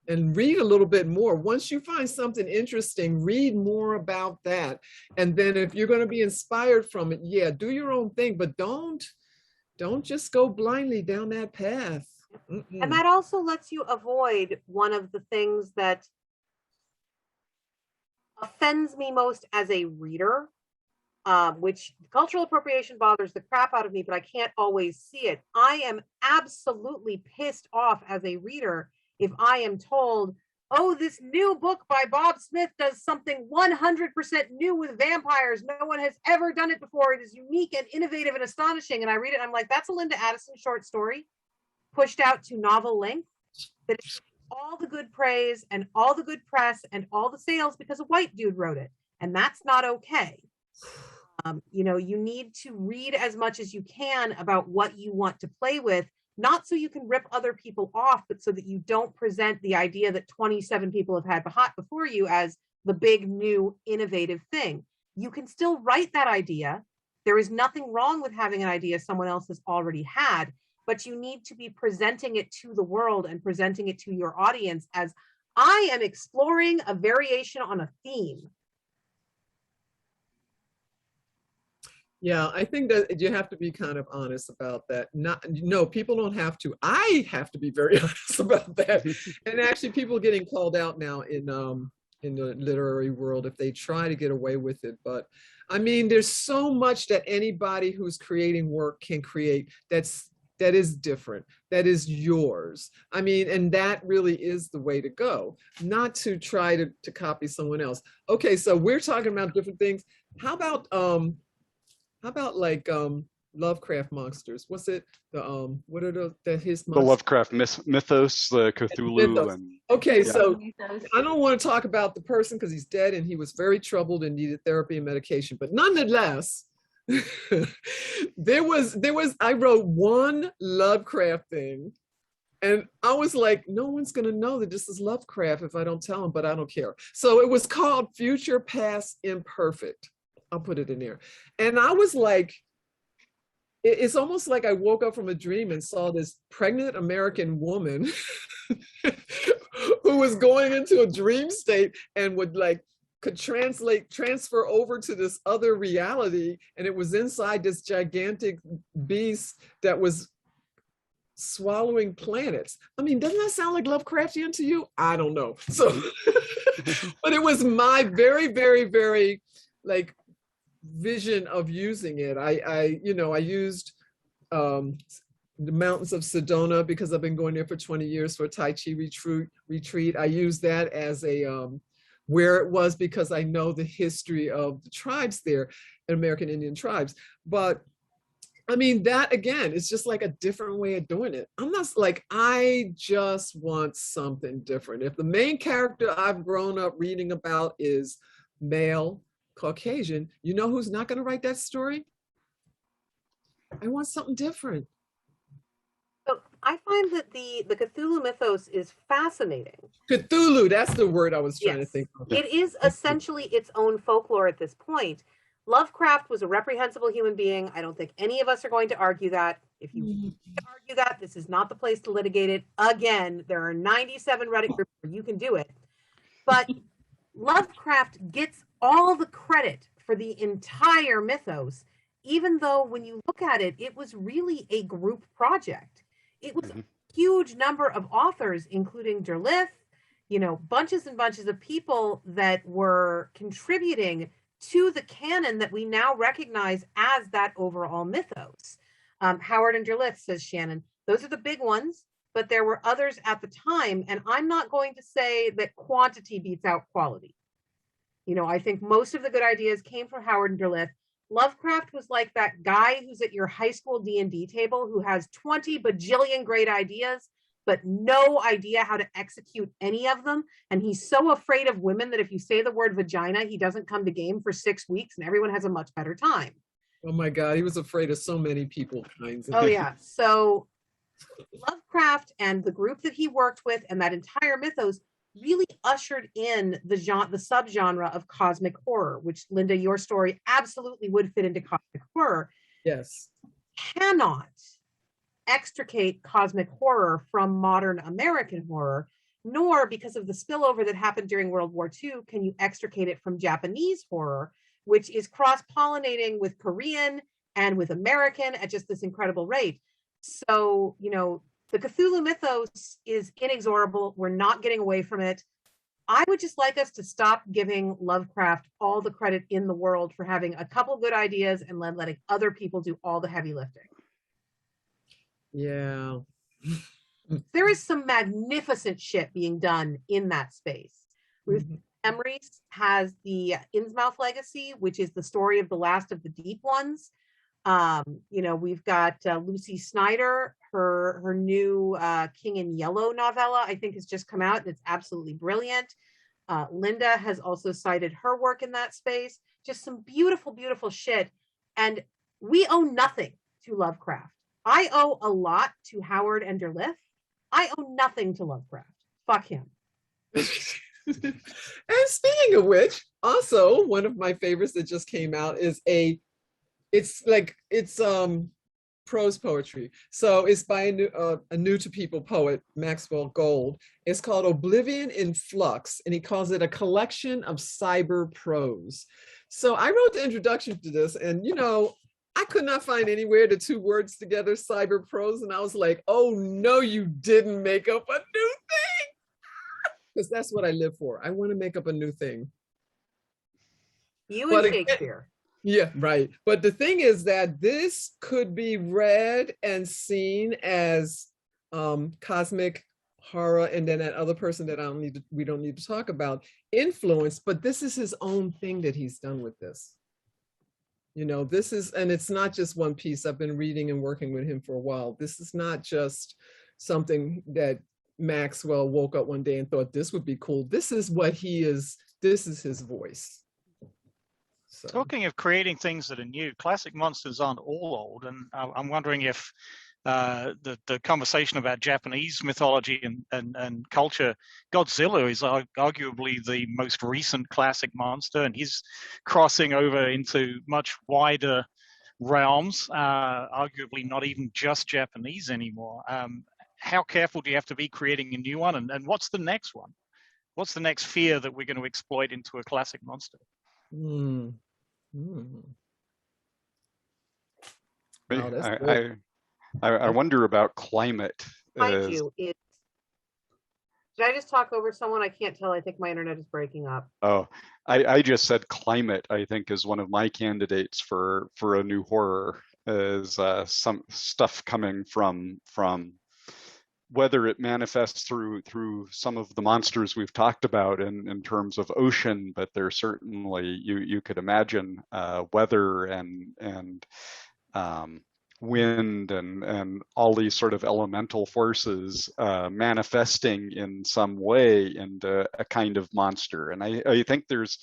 and read a little bit more. Once you find something interesting, read more about that. And then if you're going to be inspired from it, yeah, do your own thing, but don't Don't just go blindly down that path. And that also lets you avoid one of the things that offends me most as a reader, which cultural appropriation bothers the crap out of me, but I can't always see it. I am absolutely pissed off as a reader if I am told, oh, this new book by Bob Smith does something 100% new with vampires. No one has ever done it before. It is unique and innovative and astonishing. And I read it, and I'm like, that's a Linda Addison short story pushed out to novel length that is all the good praise and all the good press and all the sales because a white dude wrote it. And that's not okay. You know, you need to read as much as you can about what you want to play with, not so you can rip other people off, but so that you don't present the idea that 27 people have had before you as the big new innovative thing. You can still write that idea. There is nothing wrong with having an idea someone else has already had, but you need to be presenting it to the world and presenting it to your audience as, I am exploring a variation on a theme. Yeah, I think that you have to be kind of honest about that. No, people don't have to. I have to be very honest about that. And actually, people are getting called out now in the literary world if they try to get away with it. But I mean, there's so much that anybody who's creating work can create that is different, that is yours. I mean, and that really is the way to go, not to try to copy someone else. Okay, so we're talking about different things. How about like Lovecraft monsters? What's it? What are his monsters? The Lovecraft mythos, the Cthulhu, mythos. and okay, yeah. So I don't want to talk about the person because he's dead and he was very troubled and needed therapy and medication. But nonetheless, I wrote one Lovecraft thing, and I was like, no one's gonna know that this is Lovecraft if I don't tell them, but I don't care. So it was called Future Past Imperfect. I'll put it in there. And I was like, it's almost like I woke up from a dream and saw this pregnant American woman who was going into a dream state and could transfer over to this other reality. And it was inside this gigantic beast that was swallowing planets. I mean, doesn't that sound like Lovecraftian to you? I don't know. So, but it was my very, very, very vision of using it. I used the mountains of Sedona because I've been going there for 20 years for a Tai Chi retreat. I used that as a where it was because I know the history of the tribes there, American Indian tribes. But I mean, that again, it's just like a different way of doing it. I'm not like, I just want something different. If the main character I've grown up reading about is male, Caucasian, you know who's not going to write that story? I want something different. So I find that the Cthulhu mythos is fascinating. Cthulhu, that's the word I was trying to think of. It is essentially its own folklore at this point. Lovecraft was a reprehensible human being. I don't think any of us are going to argue that. If you argue that, this is not the place to litigate it. Again, there are 97 Reddit groups where you can do it. But Lovecraft gets all the credit for the entire mythos, even though when you look at it, it was really a group project. It was a huge number of authors, including Derleth, bunches and bunches of people that were contributing to the canon that we now recognize as that overall mythos. Howard and Derleth, says Shannon, those are the big ones, but there were others at the time, and I'm not going to say that quantity beats out quality. I think most of the good ideas came from Howard and Derleth. Lovecraft was like that guy who's at your high school D&D table who has 20 bajillion great ideas, but no idea how to execute any of them. And he's so afraid of women that if you say the word vagina, he doesn't come to game for 6 weeks and everyone has a much better time. Oh my God, he was afraid of so many people kinds of. Oh yeah, so Lovecraft and the group that he worked with and that entire mythos really ushered in the subgenre of cosmic horror, which, Linda, your story absolutely would fit into cosmic horror. Yes. Cannot extricate cosmic horror from modern American horror, nor, because of the spillover that happened during World War II, can you extricate it from Japanese horror, which is cross-pollinating with Korean and with American at just this incredible rate. So, you know, the Cthulhu mythos is inexorable. We're not getting away from it. I would just like us to stop giving Lovecraft all the credit in the world for having a couple good ideas and letting other people do all the heavy lifting. Yeah. There is some magnificent shit being done in that space. Ruth Emery's has the Innsmouth Legacy, which is the story of the last of the Deep Ones. You know, we've got Lucy Snyder, her new King in Yellow novella, I think has just come out, and it's absolutely brilliant. Linda has also cited her work in that space. Just some beautiful, beautiful shit. And we owe nothing to Lovecraft. I owe a lot to Howard Enderlith. I owe nothing to Lovecraft. Fuck him. And speaking of which, also one of my favorites that just came out is it's prose poetry. So it's by a new to people poet, Maxwell Gold. It's called Oblivion in Flux, and he calls it a collection of cyber prose. So I wrote the introduction to this, and you know, I could not find anywhere the two words together, cyber prose, and I was like, oh no, you didn't make up a new thing. Because that's what I live for. I want to make up a new thing. You and Shakespeare. Yeah, right. But the thing is that this could be read and seen as cosmic horror, and then that other person that we don't need to talk about, influence, but this is his own thing that he's done with this. You know, this is, and it's not just one piece. I've been reading and working with him for a while. This is not just something that Maxwell woke up one day and thought this would be cool. This is what he is. This is his voice. So. Talking of creating things that are new, classic monsters aren't all old, and I'm wondering if the conversation about Japanese mythology and culture, Godzilla is arguably the most recent classic monster, and he's crossing over into much wider realms, arguably not even just Japanese anymore. How careful do you have to be creating a new one, and what's the next one? What's the next fear that we're going to exploit into a classic monster? Wow, I wonder about climate. Mind you, did I just talk over someone? I can't tell. I think my internet is breaking up. Oh, I just said climate, I think, is one of my candidates for a new horror, is some stuff coming from whether it manifests through some of the monsters we've talked about in terms of ocean, but there's certainly, you could imagine weather and wind and all these sort of elemental forces manifesting in some way into a kind of monster. And I think there's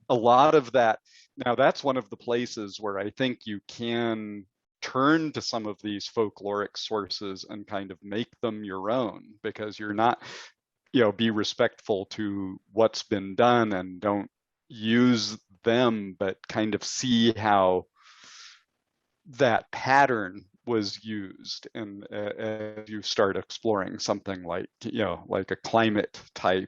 a lot of that. Now, that's one of the places where I think you can turn to some of these folkloric sources and kind of make them your own, because you're not, be respectful to what's been done and don't use them, but kind of see how that pattern was used. And as you start exploring something like, like a climate type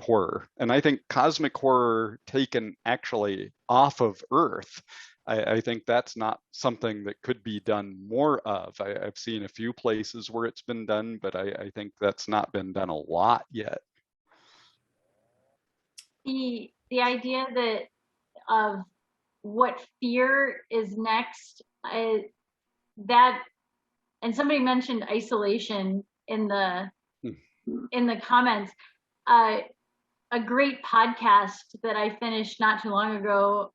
horror. And I think cosmic horror taken actually off of Earth, I think that's not something that could be done more of. I've seen a few places where it's been done, but I think that's not been done a lot yet. The idea that of what fear is next, that, and somebody mentioned isolation in the comments. A great podcast that I finished not too long ago,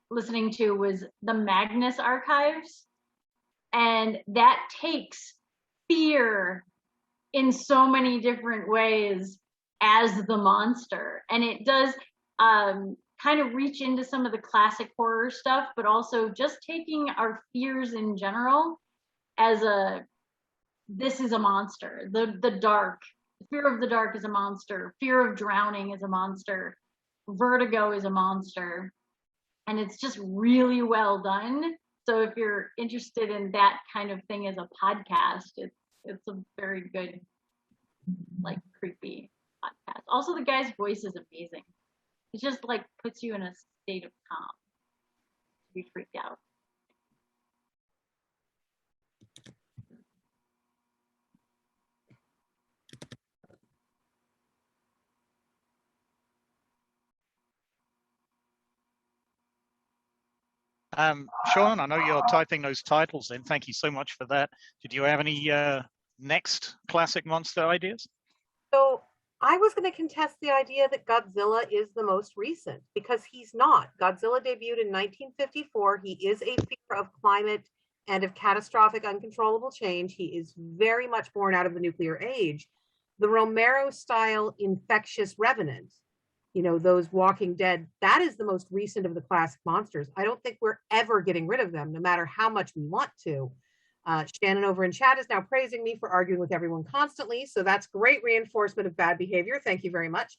listening to, was the Magnus Archives, and that takes fear in so many different ways as the monster, and it does kind of reach into some of the classic horror stuff, but also just taking our fears in general as this is a monster. The dark, fear of the dark is a monster, fear of drowning is a monster, vertigo is a monster. And it's just really well done. So if you're interested in that kind of thing as a podcast, it's a very good, like, creepy podcast. Also, the guy's voice is amazing. It just like puts you in a state of calm. be freaked out. Sean, I know you're typing those titles in. Thank you so much for that. Did you have any next classic monster ideas? So I was going to contest the idea that Godzilla is the most recent, because he's not. Godzilla debuted in 1954. He is a fear of climate and of catastrophic, uncontrollable change. He is very much born out of the nuclear age. The Romero-style infectious revenant, you know, those Walking Dead, that is the most recent of the classic monsters. I don't think we're ever getting rid of them, no matter how much we want to. Shannon over in chat is now praising me for arguing with everyone constantly, so that's great reinforcement of bad behavior. Thank you very much.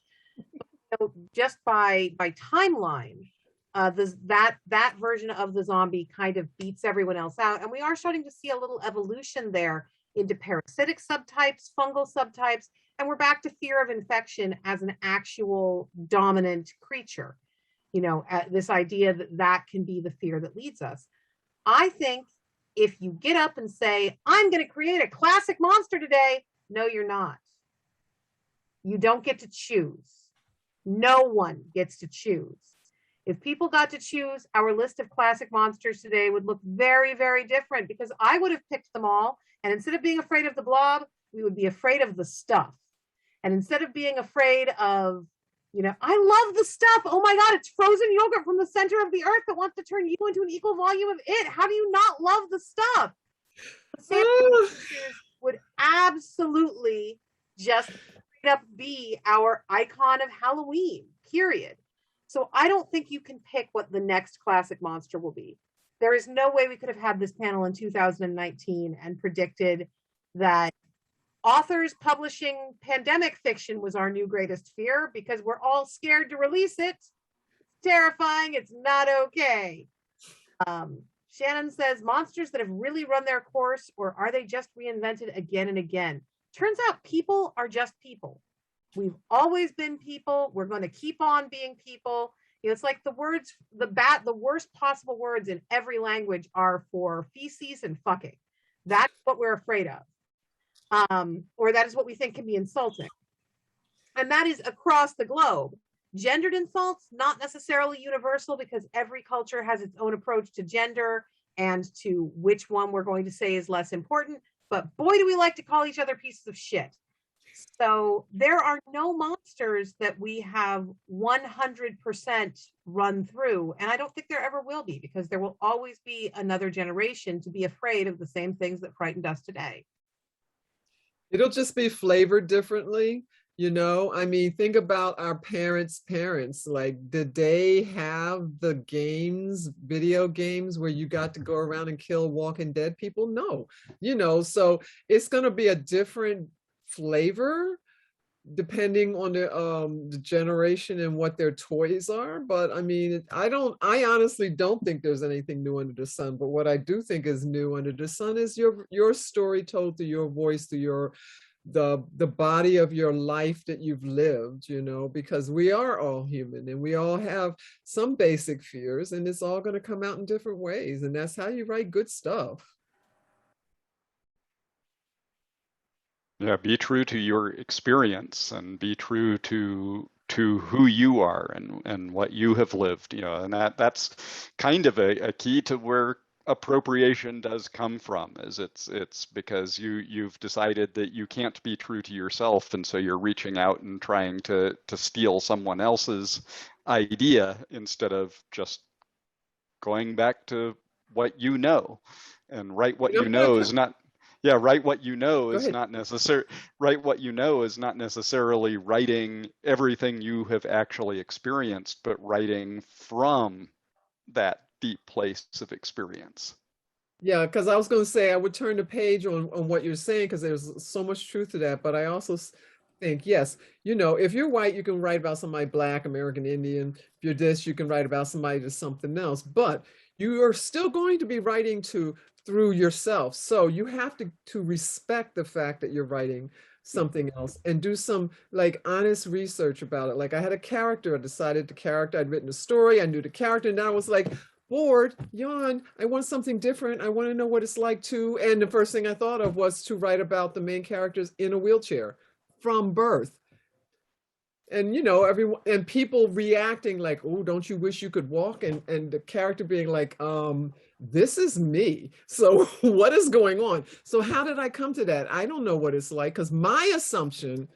So just by timeline, that version of the zombie kind of beats everyone else out, and we are starting to see a little evolution there into parasitic subtypes, fungal subtypes, and we're back to fear of infection as an actual dominant creature. You know, this idea that that can be the fear that leads us. I think if you get up and say, I'm going to create a classic monster today, no, you're not. You don't get to choose. No one gets to choose. If people got to choose, our list of classic monsters today would look very, very different, because I would have picked them all. And instead of being afraid of the blob, we would be afraid of the stuff. And instead of being afraid of, you know, I love the stuff. Oh my God, it's frozen yogurt from the center of the earth that wants to turn you into an equal volume of it. How do you not love the stuff? The same would absolutely just straight up be our icon of Halloween, period. So I don't think you can pick what the next classic monster will be. There is no way we could have had this panel in 2019 and predicted that authors publishing pandemic fiction was our new greatest fear, because we're all scared to release it. It's terrifying. It's not okay. Shannon says, monsters that have really run their course, or are they just reinvented again and again? Turns out people are just people. We've always been people. We're going to keep on being people. You know, it's like the words, the worst possible words in every language are for feces and fucking. That's what we're afraid of. Or that is what we think can be insulting. And that is across the globe. Gendered insults, not necessarily universal, because every culture has its own approach to gender and to which one we're going to say is less important. But boy, do we like to call each other pieces of shit. So there are no monsters that we have 100% run through. And I don't think there ever will be, because there will always be another generation to be afraid of the same things that frightened us today. It'll just be flavored differently, you know? I mean, think about our parents' parents. Like, did they have the games, video games, where you got to go around and kill Walking Dead people? No, you know, so it's going to be a different flavor depending on the generation and what their toys are. But I mean, I honestly don't think there's anything new under the sun. But what I do think is new under the sun is your story told through your voice, through the body of your life that you've lived, you know, because we are all human and we all have some basic fears, and it's all going to come out in different ways. And that's how you write good stuff. Yeah, be true to your experience and be true to who you are and what you have lived, you know, and that's kind of a key to where appropriation does come from. Is it's because you've decided that you can't be true to yourself, and so you're reaching out and trying to steal someone else's idea instead of just going back to what you know. And write what you know is not. Yeah, write what you know is not necessary. Write what you know is not necessarily writing everything you have actually experienced, but writing from that deep place of experience. Yeah, because I was going to say I would turn the page on what you're saying, because there's so much truth to that. But I also think, yes, you know, if you're white, you can write about somebody Black, American Indian. If you're this, you can write about somebody that's something else. But you are still going to be writing through yourself. So you have to respect the fact that you're writing something else and do some like honest research about it. Like I had a character, I decided the character, I'd written a story, I knew the character, and I was like, bored, yawn. I want something different. I want to know what it's like too. And the first thing I thought of was to write about the main characters in a wheelchair from birth. And everyone and people reacting like, oh, don't you wish you could walk? And the character being like, this is me. So what is going on? So how did I come to that? I don't know what it's like, because my assumption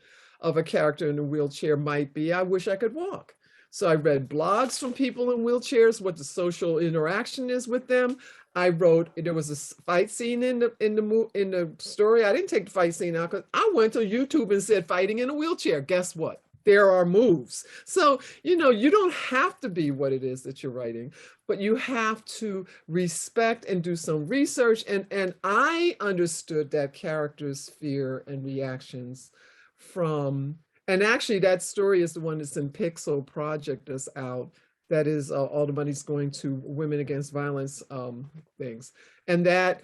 of a character in a wheelchair might be, I wish I could walk. So I read blogs from people in wheelchairs, what the social interaction is with them. I wrote, there was a fight scene in the story. I didn't take the fight scene out because I went to YouTube and said fighting in a wheelchair. Guess what? There are moves. So, you don't have to be what it is that you're writing, but you have to respect and do some research. And I understood that character's fear and reactions from, and actually that story is the one that's in Pixel Project that's out. That is all the money's going to women against violence things. And that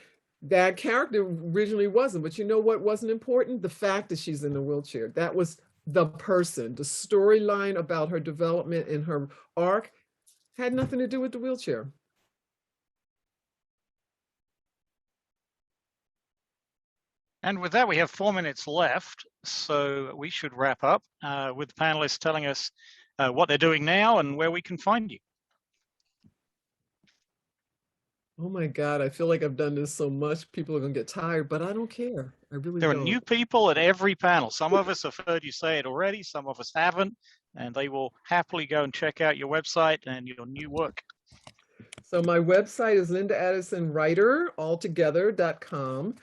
character originally wasn't, but you know what wasn't important? The fact that she's in a wheelchair. That was the person. The storyline about her development and her arc had nothing to do with the wheelchair. And with that, we have 4 minutes left, so we should wrap up with the panelists telling us what they're doing now and where we can find you. Oh my God, I feel like I've done this so much, people are gonna get tired, but I don't care. I really There don't. are new people at every panel. Some of us have heard you say it already, some of us haven't, and they will happily go and check out your website and your new work. So my website is lindaaddisonwriter.com.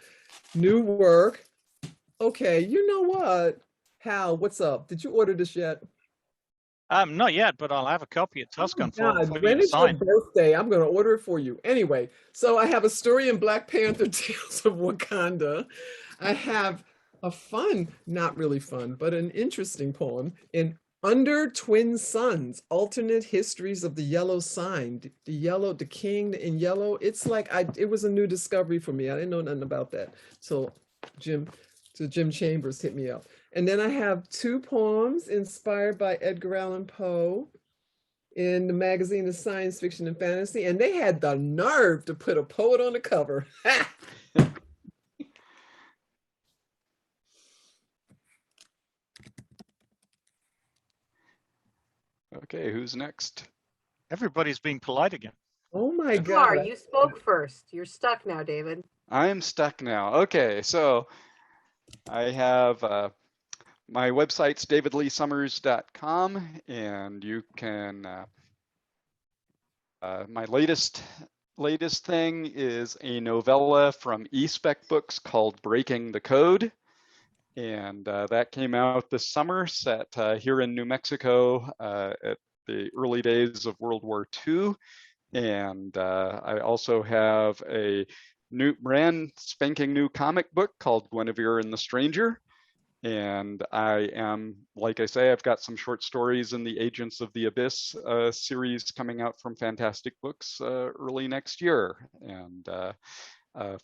New work. Okay, you know what? Hal, what's up? Did you order this yet? Not yet, but I'll have a copy at Tuscan for you When to is your sign. birthday? I'm going to order it for you. Anyway, so I have a story in Black Panther Tales of Wakanda. I have a fun, not really fun, but an interesting poem in Under Twin Suns, Alternate Histories of the Yellow Sign. The king in yellow. It's like it was a new discovery for me. I didn't know nothing about that till Jim Chambers hit me up. And then I have 2 poems inspired by Edgar Allan Poe in the magazine of Science Fiction and Fantasy. And they had the nerve to put a poet on the cover. Okay, who's next? Everybody's being polite again. Oh my God. Sorry, you spoke first. You're stuck now, David. I'm stuck now. Okay, so I have my website's davidleesummers.com, and you can my latest thing is a novella from eSpec Books called Breaking the Code, and that came out this summer, set here in New Mexico at the early days of World War II. And I also have a brand spanking new comic book called Guinevere and the Stranger. And I am, like I say, I've got some short stories in the Agents of the Abyss series coming out from Fantastic Books early next year. And a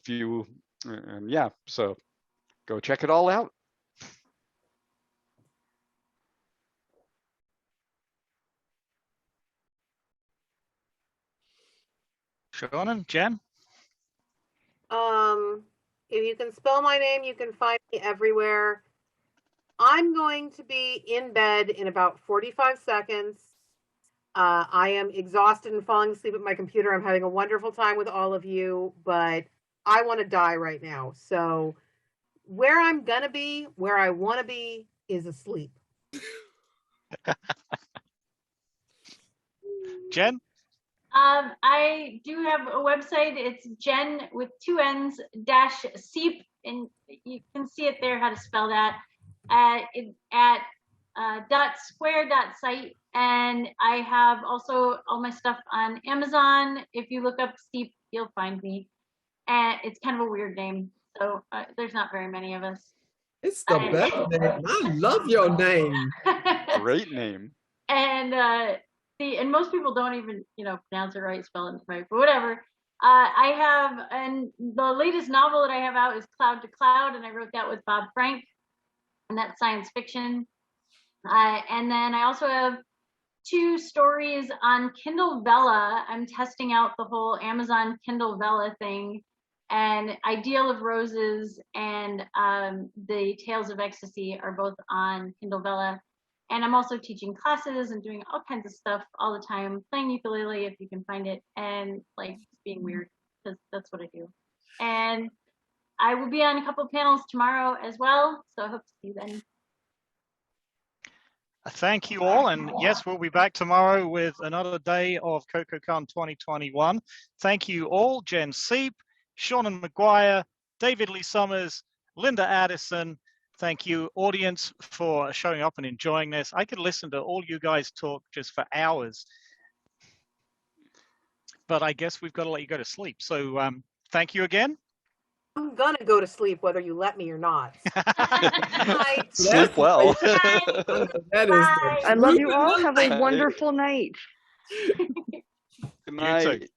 few, and yeah, so go check it all out. Seanan, Jen? If you can spell my name, you can find me everywhere. I'm going to be in bed in about 45 seconds. I am exhausted and falling asleep at my computer. I'm having a wonderful time with all of you, but I want to die right now. So where I'm going to be, where I want to be, is asleep. Jen? I do have a website. It's Jenn with 2 N's -Czep, and you can see it there how to spell that at .square.site. And I have also all my stuff on Amazon. If you look up Czep, you'll find me. And it's kind of a weird name, so there's not very many of us. It's the best name. I love your name. Great name. And most people don't even, pronounce it right, spell it right, but whatever. I have, and the latest novel that I have out is Cloud to Cloud, and I wrote that with Bob Frank, and that's science fiction. And then I also have 2 stories on Kindle Vella. I'm testing out the whole Amazon Kindle Vella thing, and Ideal of Roses and the Tales of Ecstasy are both on Kindle Vella. And I'm also teaching classes and doing all kinds of stuff all the time, playing ukulele if you can find it, and like being weird, because that's what I do. And I will be on a couple panels tomorrow as well, so I hope to see you then. Thank you all, and yes, we'll be back tomorrow with another day of CoKoCon 2021. Thank you all, Jenn Czep, Seanan McGuire, David Lee Summers, Linda Addison. Thank you, audience, for showing up and enjoying this. I could listen to all you guys talk just for hours, but I guess we've got to let you go to sleep. So thank you again. I'm gonna go to sleep whether you let me or not. Sleep well. That is Bye. I love you all. Have a wonderful night. Good night.